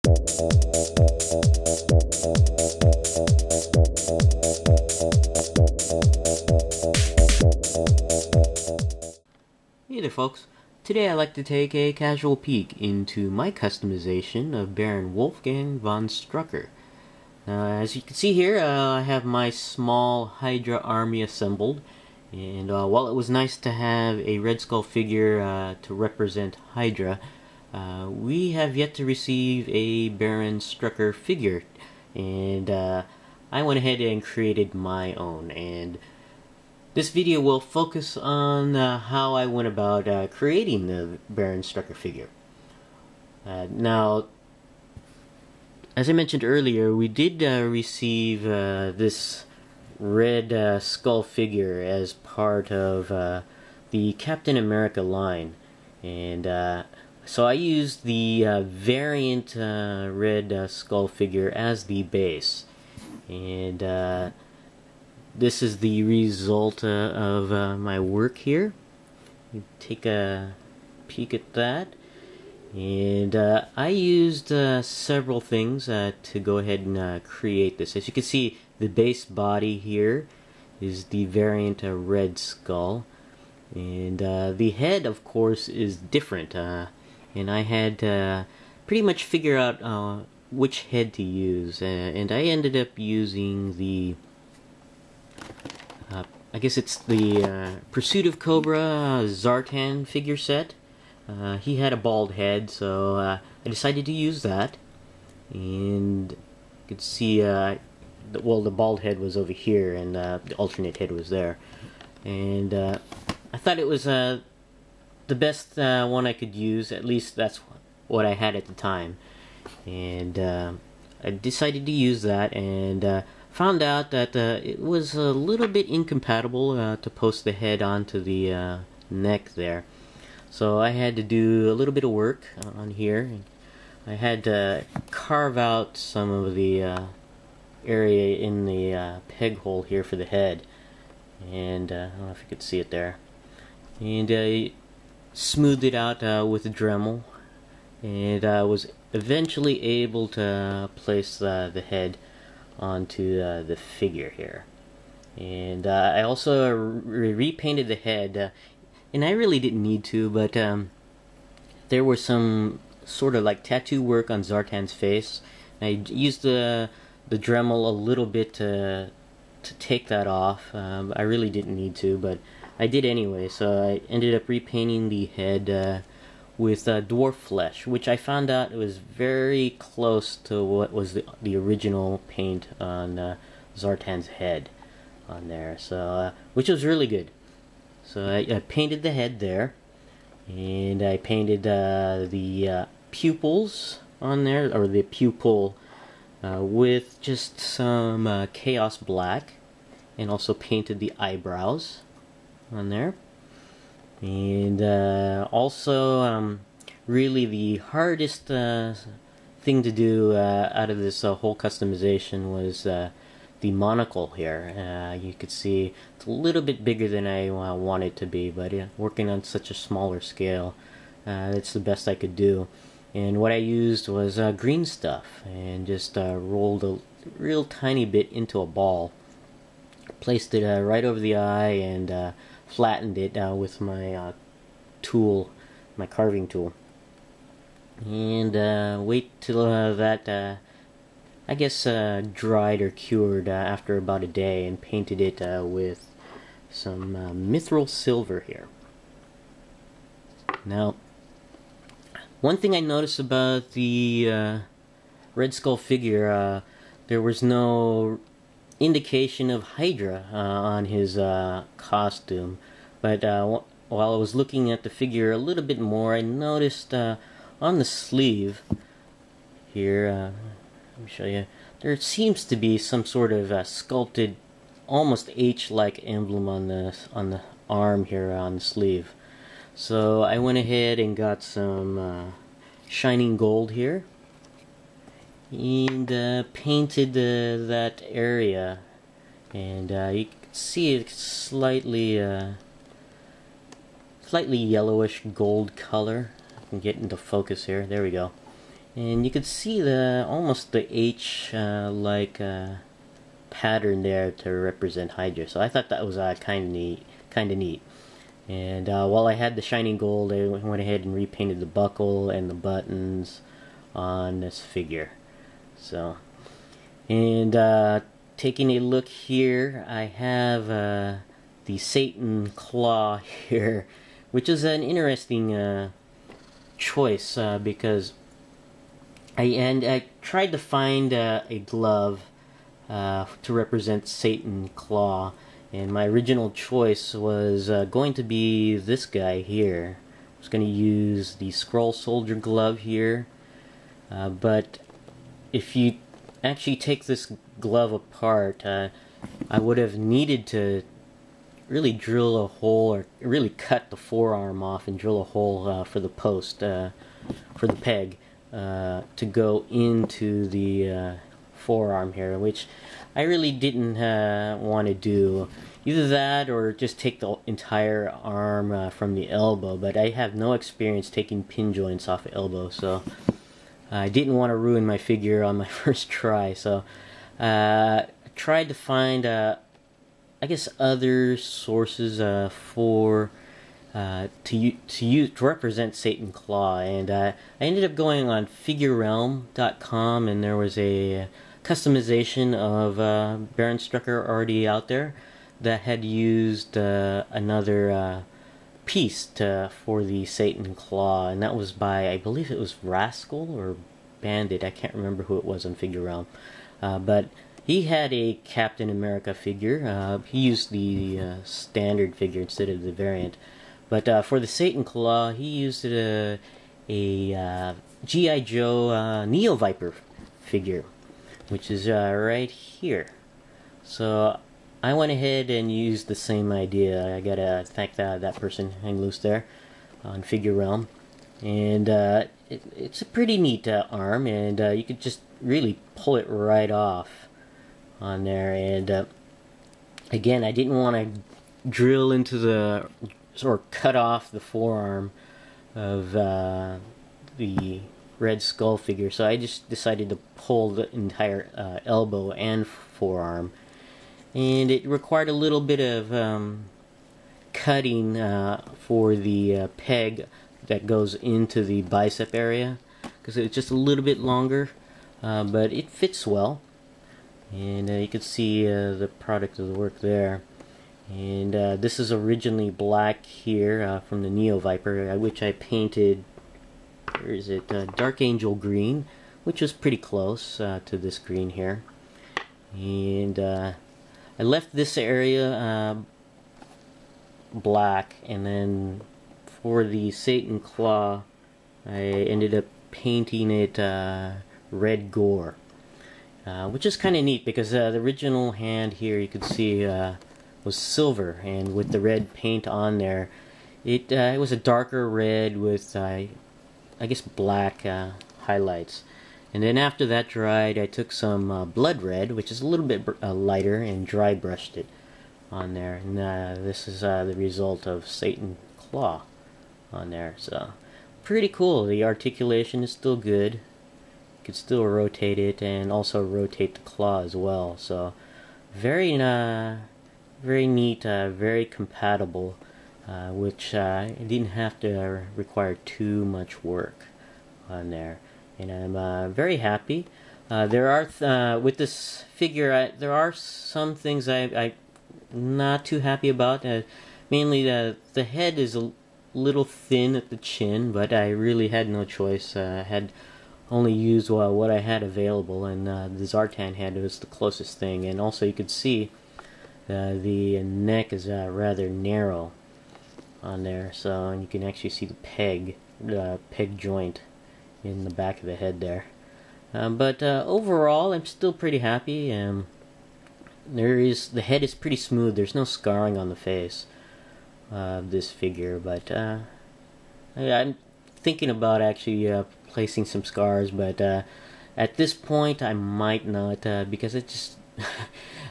Hey there folks, today I'd like to take a casual peek into my customization of Baron Wolfgang von Strucker. As you can see here, I have my small HYDRA army assembled, and while it was nice to have a Red Skull figure to represent HYDRA, we have yet to receive a Baron Strucker figure, and I went ahead and created my own. And this video will focus on how I went about creating the Baron Strucker figure. Now, as I mentioned earlier, we did receive this Red Skull figure as part of the Captain America line, and so I used the variant Red Skull figure as the base, and this is the result of my work here. You take a peek at that. And I used several things to go ahead and create this. As you can see, the base body here is the variant Red Skull. And the head, of course, is different. And I had to pretty much figure out which head to use. And I ended up using the I guess it's the Pursuit of Cobra Zartan figure set. He had a bald head, so I decided to use that. And you can see, well, the bald head was over here, and the alternate head was there. And I thought it was the best one I could use. At least that's what I had at the time. And I decided to use that, and found out that it was a little bit incompatible to post the head onto the neck there. So I had to do a little bit of work on here. I had to carve out some of the area in the peg hole here for the head, and I don't know if you could see it there. And I smoothed it out with a Dremel, and I was eventually able to place the head onto the figure here. And I also repainted the head, and I really didn't need to, but there was some sort of like tattoo work on Zartan's face. I used the Dremel a little bit to take that off. I really didn't need to, but I did anyway. So I ended up repainting the head with dwarf flesh, which I found out was very close to what was the original paint on Zartan's head on there. So which was really good. So I painted the head there, and I painted the pupils on there, or the pupil, with just some Chaos Black, and also painted the eyebrows on there. And also, really the hardest thing to do out of this whole customization was the monocle here. You could see it's a little bit bigger than I want it to be, but working on such a smaller scale, it's the best I could do. And what I used was green stuff, and just rolled a real tiny bit into a ball, placed it right over the eye, and flattened it with my tool, my carving tool. And wait till that I guess dried or cured after about a day, and painted it with some mithril silver here. Now, one thing I noticed about the Red Skull figure, there was no indication of HYDRA on his costume, but while I was looking at the figure a little bit more, I noticed on the sleeve here, let me show you, there seems to be some sort of sculpted, almost H-like emblem on the arm here on the sleeve. So I went ahead and got some shining gold here, and painted that area, and you can see it's slightly yellowish gold color. I can get into focus here. There we go. And you could see the almost the H like pattern there to represent HYDRA. So I thought that was kind of neat, And while I had the shining gold, I went ahead and repainted the buckle and the buttons on this figure. So, and taking a look here, I have the Satan claw here, which is an interesting choice because I tried to find a glove to represent Satan claw, and my original choice was going to be this guy here. I was going to use the Scroll Soldier glove here, but if you actually take this glove apart, I would have needed to really drill a hole, or really cut the forearm off and drill a hole for the post, for the peg, to go into the forearm here, which I really didn't want to do. Either that or just take the entire arm from the elbow, but I have no experience taking pin joints off the elbow, so I didn't want to ruin my figure on my first try. So I tried to find I guess other sources for to represent Satan Claw, and I ended up going on figurerealm.com, and there was a customization of Baron Strucker already out there that had used another piece for the Satan Claw, and that was by, I believe it was Rascal or Bandit, I can't remember who it was on Figure Realm, but he had a Captain America figure. He used the standard figure instead of the variant, but for the Satan Claw he used a G.I. Joe Neo Viper figure, which is right here. So I went ahead and used the same idea. I gotta thank that person hang loose there on Figure Realm, and it's a pretty neat arm, and you could just really pull it right off on there. And again, I didn't want to drill into the, or cut off the forearm of the Red Skull figure, so I just decided to pull the entire elbow and forearm, and it required a little bit of cutting for the peg that goes into the bicep area, because it's just a little bit longer, but it fits well, and you can see the product of the work there. And this is originally black here from the Neo Viper, which I painted, where is it, Dark Angel green, which is pretty close to this green here. And I left this area black, and then for the Satan Claw I ended up painting it red gore, which is kind of neat because the original hand here, you could see, was silver, and with the red paint on there, it was a darker red with I guess black highlights. And then after that dried, I took some blood red, which is a little bit lighter, and dry brushed it on there. And this is the result of Satan Claw on there. So pretty cool. The articulation is still good. You could still rotate it, and also rotate the claw as well. So very neat, very compatible, which didn't have to require too much work on there. And I'm very happy. There are with this figure, there are some things I'm not too happy about. Mainly the head is a little thin at the chin, but I really had no choice. I had only used what I had available, and the Zartan head was the closest thing. And also you could see the neck is rather narrow on there, so, and you can actually see the peg joint in the back of the head there. But overall, I'm still pretty happy. The head is pretty smooth. There's no scarring on the face of this figure, but I'm thinking about actually placing some scars, but at this point I might not, because it just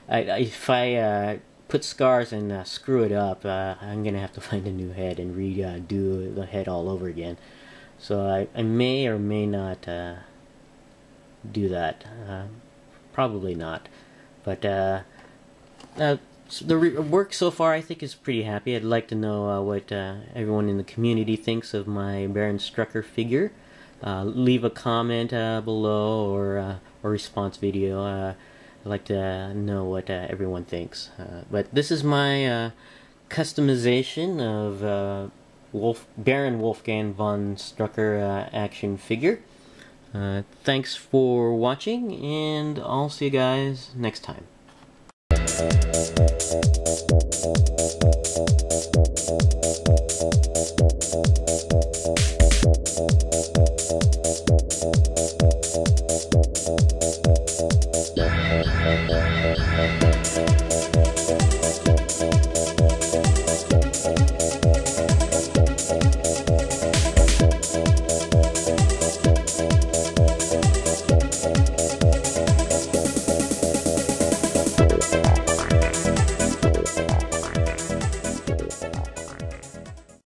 if I put scars and screw it up, I'm gonna have to find a new head and redo the head all over again. So I may or may not do that. Probably not. But work so far, I think, is pretty happy. I'd like to know what everyone in the community thinks of my Baron Strucker figure. Leave a comment below, or a response video. I'd like to know what everyone thinks. But this is my customization of Baron Wolfgang von Strucker action figure. Thanks for watching, and I'll see you guys next time.